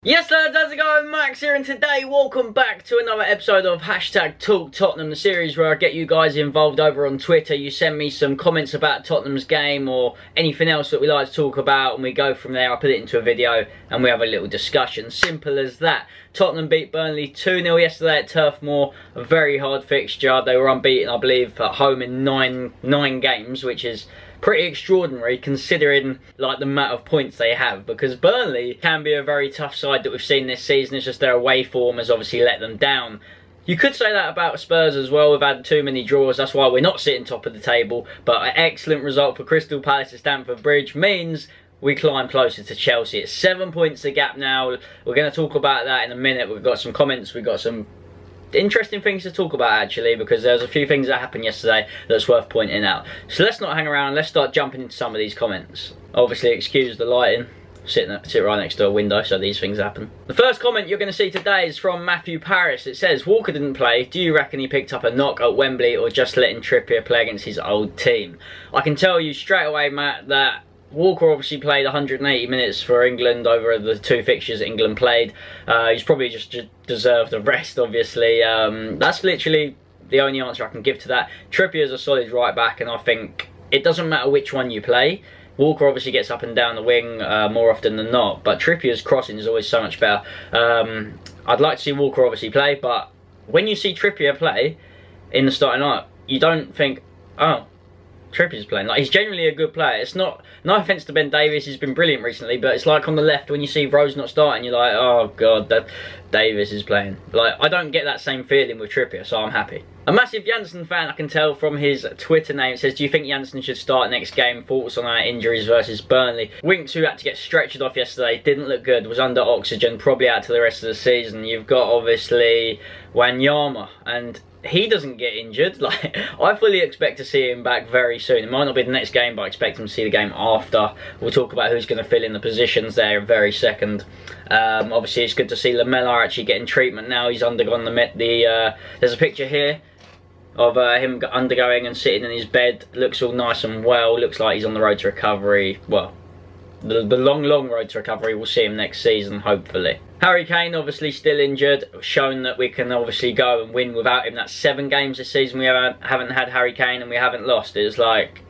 Yes lads, how's it going? Max here, and today welcome back to another episode of Hashtag Talk Tottenham, the series where I get you guys involved over on Twitter. You send me some comments about Tottenham's game or anything else that we like to talk about, and we go from there. I put it into a video and we have a little discussion. Simple as that. Tottenham beat Burnley 2-0 yesterday at Turf Moor. A very hard fixture. They were unbeaten, I believe, at home in nine games, which is pretty extraordinary considering like the amount of points they have, because Burnley can be a very tough side that we've seen this season. It's just their away form has obviously let them down. You could say that about Spurs as well. We've had too many draws, that's why we're not sitting top of the table. But an excellent result for Crystal Palace at Stamford Bridge means we climb closer to Chelsea. It's 7 points the gap now. We're going to talk about that in a minute. We've got some comments, we've got some interesting things to talk about actually, because there's a few things that happened yesterday that's worth pointing out. So let's not hang around, let's start jumping into some of these comments. Obviously excuse the lighting, sit right next to a window, so these things happen. The first comment you're going to see today is from Matthew Paris. It says, Walker didn't play. Do you reckon he picked up a knock at Wembley or just letting Trippier play against his old team? I can tell you straight away, Matt, that Walker obviously played 180 minutes for England over the two fixtures England played. He's probably just deserved a rest, obviously. That's literally the only answer I can give to that. Trippier's a solid right back, and I think it doesn't matter which one you play. Walker obviously gets up and down the wing more often than not, but Trippier's crossing is always so much better. I'd like to see Walker obviously play, but when you see Trippier play in the starting lineup, you don't think, oh, Trippier's playing. Like, he's genuinely a good player. It's not, no offence to Ben Davies, he's been brilliant recently, but it's like on the left when you see Rose not starting, you're like, oh god, Davies is playing. Like, I don't get that same feeling with Trippier, so I'm happy. A massive Janssen fan, I can tell from his Twitter name. It says, do you think Janssen should start next game? Thoughts on our injuries versus Burnley? Winks, who had to get stretchered off yesterday, didn't look good, was under oxygen, probably out to the rest of the season. You've got obviously Wanyama, and he doesn't get injured. Like, I fully expect to see him back very soon. It might not be the next game, but I expect him to see the game after. We'll talk about who's going to fill in the positions there in very second. Obviously, it's good to see Lamela actually getting treatment now. He's undergone there's a picture here of him undergoing and sitting in his bed. Looks all nice and well. Looks like he's on the road to recovery. Well, the long road to recovery. We'll see him next season, hopefully. Harry Kane obviously still injured, shown that we can obviously go and win without him. That's 7 games this season we haven't had Harry Kane and we haven't lost. It's like,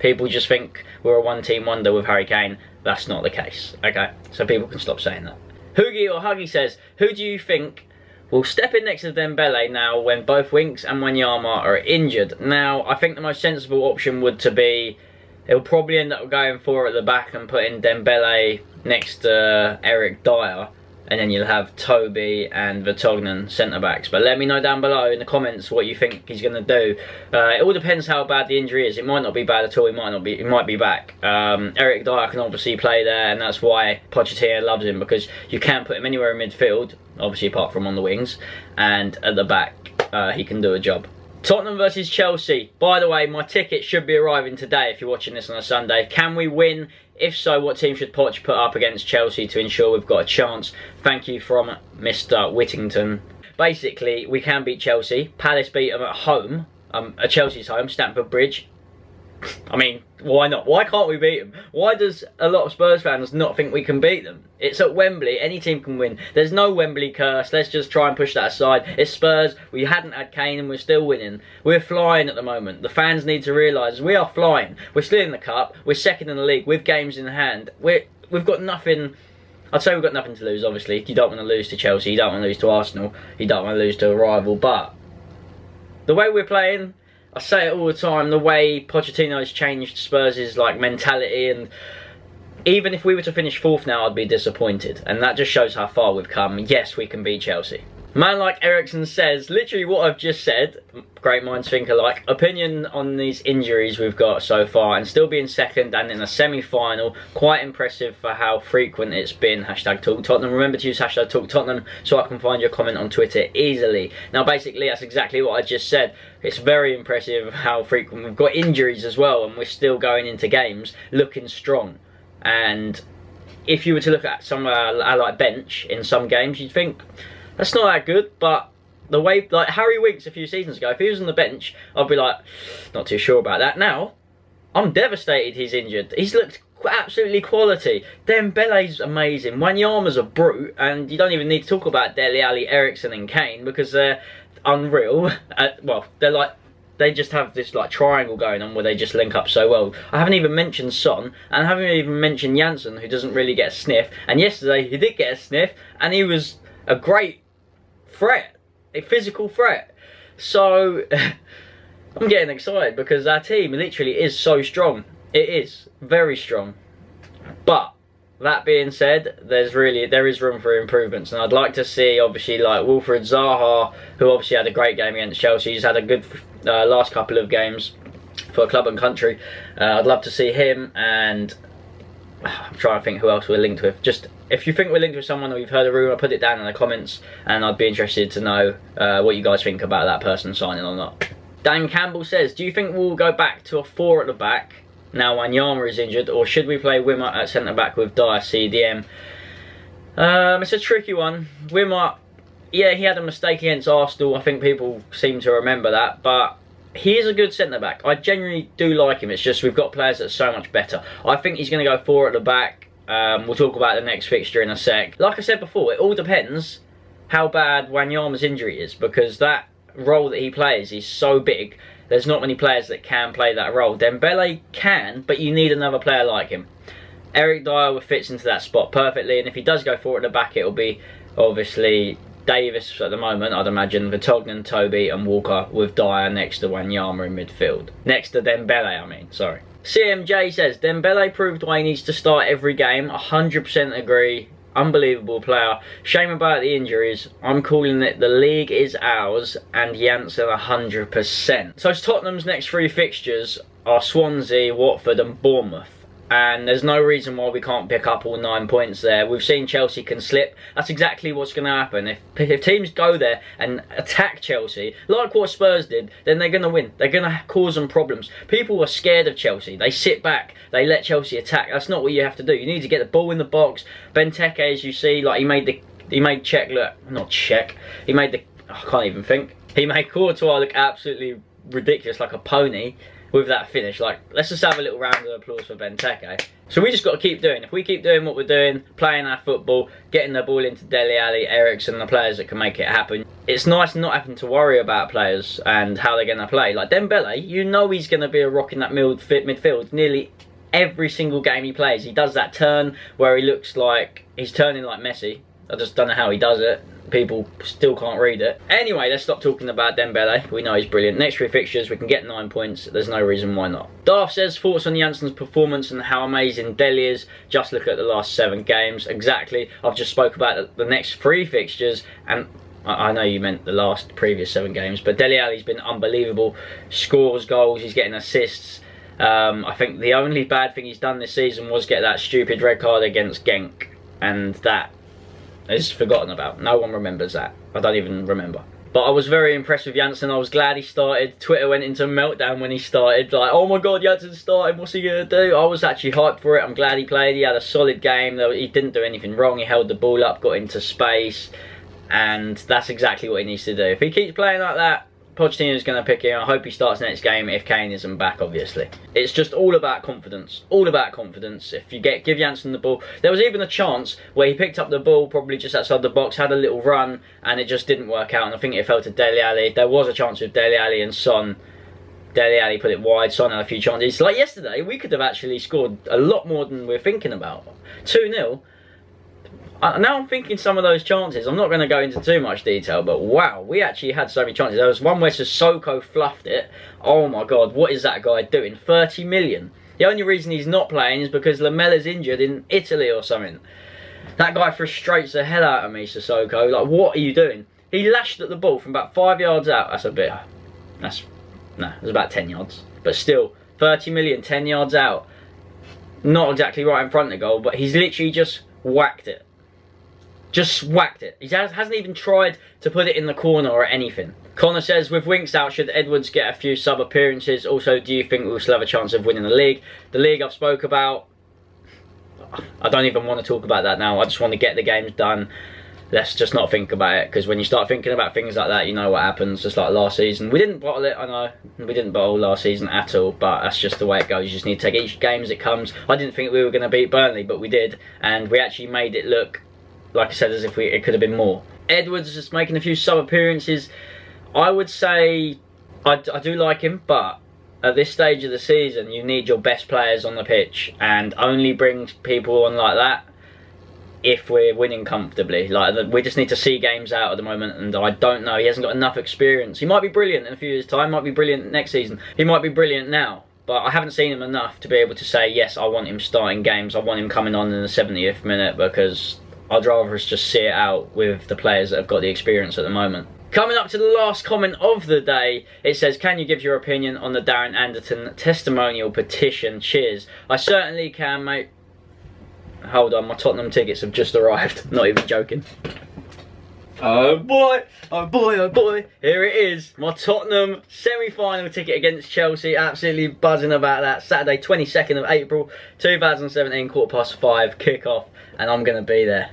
people just think we're a one-team wonder with Harry Kane. That's not the case, okay? So people can stop saying that. Hoogie or Huggy says, who do you think will step in next to Dembele now when both Winks and Wanyama are injured? Now, I think the most sensible option would to be, he'll probably end up going for at the back and putting Dembele next to Eric Dier, and then you'll have Toby and Vertonghen centre-backs. But let me know down below in the comments what you think he's going to do. It all depends how bad the injury is. It might not be bad at all, it might be back. Eric Dier can obviously play there, and that's why Pochettino loves him, because you can put him anywhere in midfield, obviously apart from on the wings, and at the back he can do a job. Tottenham versus Chelsea. By the way, my ticket should be arriving today if you're watching this on a Sunday. Can we win? If so, what team should Poch put up against Chelsea to ensure we've got a chance? Thank you from Mr. Whittington. Basically, we can beat Chelsea. Palace beat them at home, at Chelsea's home, Stamford Bridge. I mean, why not? Why can't we beat them? Why does a lot of Spurs fans not think we can beat them? It's at Wembley, any team can win. There's no Wembley curse, let's just try and push that aside. It's Spurs, we hadn't had Kane and we're still winning. We're flying at the moment. The fans need to realise we are flying. We're still in the cup, we're second in the league, with games in hand. We've got nothing, I'd say we've got nothing to lose, obviously. You don't want to lose to Chelsea, you don't want to lose to Arsenal, you don't want to lose to a rival, but the way we're playing, I say it all the time, the way Pochettino has changed Spurs' like mentality, and even if we were to finish 4th now, I'd be disappointed, and that just shows how far we've come. Yes, we can beat Chelsea. Man like Ericsson says, literally what I've just said, great minds think alike. Opinion on these injuries we've got so far, and still being second and in a semi-final, quite impressive for how frequent it's been. Hashtag Talk Tottenham. Remember to use hashtag Talk Tottenham so I can find your comment on Twitter easily. Now basically that's exactly what I just said. It's very impressive how frequent we've got injuries as well, and we're still going into games looking strong. And if you were to look at some like bench in some games, you'd think that's not that good, but the way, like Harry Winks a few seasons ago, if he was on the bench, I'd be like, not too sure about that. Now, I'm devastated he's injured. He's looked absolutely quality. Dembele's amazing. Wanyama's a brute, and you don't even need to talk about Dele Alli, Eriksen and Kane because they're unreal. Well, they just have this like triangle going on where they just link up so well. I haven't even mentioned Son, and I haven't even mentioned Janssen, who doesn't really get a sniff. And yesterday he did get a sniff, and he was a great threat, a physical threat. So I'm getting excited because our team literally is so strong. It is very strong. But that being said, there is room for improvements, and I'd like to see obviously like Wilfried Zaha, who obviously had a great game against Chelsea. He's had a good last couple of games for club and country. I'd love to see him, and I'm trying to think who else we're linked with. Just if you think we're linked with someone or you've heard a rumour, put it down in the comments, and I'd be interested to know what you guys think about that person signing or not. Dan Campbell says, do you think we'll go back to a 4 at the back now Wanyama is injured, or should we play Wimmer at centre back with Dier CDM? It's a tricky one. Wimmer, yeah, he had a mistake against Arsenal. I think people seem to remember that, but he is a good centre back. I genuinely do like him. It's just we've got players that are so much better. I think he's going to go 4 at the back. We'll talk about the next fixture in a sec. Like I said before, it all depends how bad Wanyama's injury is, because that role that he plays is so big. There's not many players that can play that role. Dembele can, but you need another player like him. Eric Dier fits into that spot perfectly, and if he does go 4 at the back, it'll be obviously Davis at the moment, I'd imagine, Vertonghen, Toby and Walker, with Dier next to Wanyama in midfield. Next to Dembele, I mean, sorry. CMJ says, Dembele proved why he needs to start every game. 100% agree. Unbelievable player. Shame about the injuries. I'm calling it the league is ours, and Janssen 100%. So Tottenham's next 3 fixtures are Swansea, Watford and Bournemouth. And there's no reason why we can't pick up all 9 points there. We've seen Chelsea can slip. That's exactly what's going to happen. If teams go there and attack Chelsea, like what Spurs did, then they're going to win. They're going to cause them problems. People are scared of Chelsea. They sit back. They let Chelsea attack. That's not what you have to do. You need to get the ball in the box. Benteke, as you see, like he made Czech look, not Czech. He made I can't even think. He made Courtois look absolutely ridiculous, like a pony. With that finish, like, let's just have a little round of applause for Benteke. So we just got to keep doing. If we keep doing what we're doing, playing our football, getting the ball into Dele Alli, Eriksen, the players that can make it happen, it's nice not having to worry about players and how they're going to play. Like Dembele, you know he's going to be a rock in that midfield nearly every single game he plays. He does that turn where he looks like he's turning like Messi. I just don't know how he does it. People still can't read it. Anyway, let's stop talking about Dembele. We know he's brilliant. Next 3 fixtures, we can get 9 points. There's no reason why not. Darth says, thoughts on Janssen's performance and how amazing Dele is. Just look at the last 7 games. Exactly. I've just spoke about the next 3 fixtures, and I know you meant the previous 7 games, but Dele Alli's been unbelievable. Scores goals, he's getting assists. I think the only bad thing he's done this season was get that stupid red card against Genk, and that is forgotten about. No one remembers that. I don't even remember. But I was very impressed with Janssen. I was glad he started. Twitter went into meltdown when he started. Like, oh my god, Janssen started. What's he going to do? I was actually hyped for it. I'm glad he played. He had a solid game. He didn't do anything wrong. He held the ball up, got into space. And that's exactly what he needs to do. If he keeps playing like that, Pochettino's going to pick him. I hope he starts next game if Kane isn't back, obviously. It's just all about confidence. All about confidence. If you give Janssen the ball. There was even a chance where he picked up the ball probably just outside the box, had a little run, and it just didn't work out. And I think it fell to Dele Alli. There was a chance with Dele Alli and Son. Dele Alli put it wide. Son had a few chances. Like yesterday, we could have actually scored a lot more than we're thinking about. 2-0. Now I'm thinking some of those chances, I'm not going to go into too much detail, but wow, we actually had so many chances. There was one where Sissoko fluffed it. Oh my god, what is that guy doing? 30 million. The only reason he's not playing is because Lamella's injured in Italy or something. That guy frustrates the hell out of me, Sissoko. Like, what are you doing? He lashed at the ball from about 5 yards out. That's a bit... no, it was about 10 yards. But still, 30 million, 10 yards out. Not exactly right in front of the goal, but he's literally just whacked it. Just whacked it. He hasn't even tried to put it in the corner or anything. Connor says, with Winks out, should Edwards get a few sub appearances? Also, do you think we'll still have a chance of winning the league? The league I've spoke about, I don't even want to talk about that now. I just want to get the games done. let's just not think about it, because when you start thinking about things like that, you know what happens. Just like last season, we didn't bottle it, I know, we didn't bottle last season at all, but that's just the way it goes. You just need to take each game as it comes. I didn't think we were going to beat Burnley, but we did, and we actually made it look, like I said, as if it could have been more. Edwards is just making a few sub appearances. I would say I do like him, but at this stage of the season, you need your best players on the pitch, and only bring people on like that if we're winning comfortably. Like, we just need to see games out at the moment, and I don't know. He hasn't got enough experience. He might be brilliant in a few years' time, might be brilliant next season. He might be brilliant now, but I haven't seen him enough to be able to say, yes, I want him starting games. I want him coming on in the 70th minute, because I'd rather us just see it out with the players that have got the experience at the moment. Coming up to the last comment of the day, it says, can you give your opinion on the Darren Anderton testimonial petition? Cheers. I certainly can, mate. Hold on, my Tottenham tickets have just arrived. Not even joking. Oh boy, oh boy, oh boy. Here it is, my Tottenham semi-final ticket against Chelsea. Absolutely buzzing about that. Saturday, 22nd of April, 2017, 5:15 kick-off. And I'm going to be there.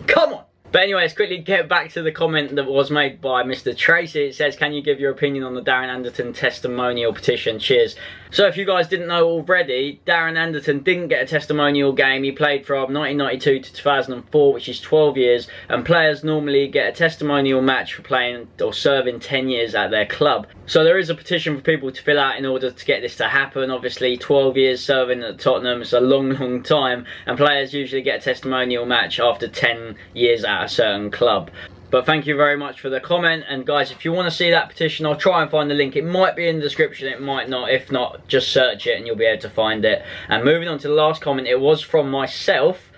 Come on! But anyway, let's quickly get back to the comment that was made by Mr. Tracy. It says, can you give your opinion on the Darren Anderton testimonial petition? Cheers. So if you guys didn't know already, Darren Anderton didn't get a testimonial game. He played from 1992 to 2004, which is 12 years. And players normally get a testimonial match for playing or serving 10 years at their club. So there is a petition for people to fill out in order to get this to happen. Obviously, 12 years serving at Tottenham is a long, long time. And players usually get a testimonial match after 10 years at a certain club. But thank you very much for the comment, and guys, if you want to see that petition, I'll try and find the link. It might be in the description, it might not. If not, just search it and you'll be able to find it. And moving on to the last comment, it was from myself,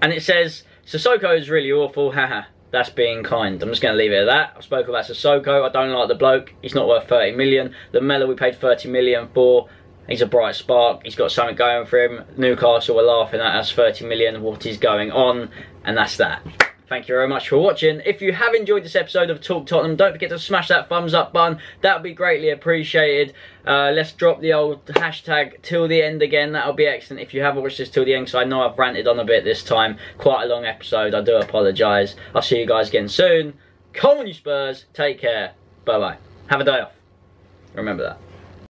and it says, Sissoko is really awful, haha. That's being kind. I'm just going to leave it at that. I spoke about Sissoko. I don't like the bloke. He's not worth 30 million. The Mella we paid 30 million for. He's a bright spark. He's got something going for him. Newcastle were laughing at us, 30 million. What is going on? And that's that. Thank you very much for watching. If you have enjoyed this episode of Talk Tottenham, don't forget to smash that thumbs up button. That would be greatly appreciated. Let's drop the old hashtag till the end again. That would be excellent if you have watched this till the end, because I know I've ranted on a bit this time. Quite a long episode. I do apologise. I'll see you guys again soon. Come on, you Spurs. Take care. Bye-bye. Have a day off. Remember that.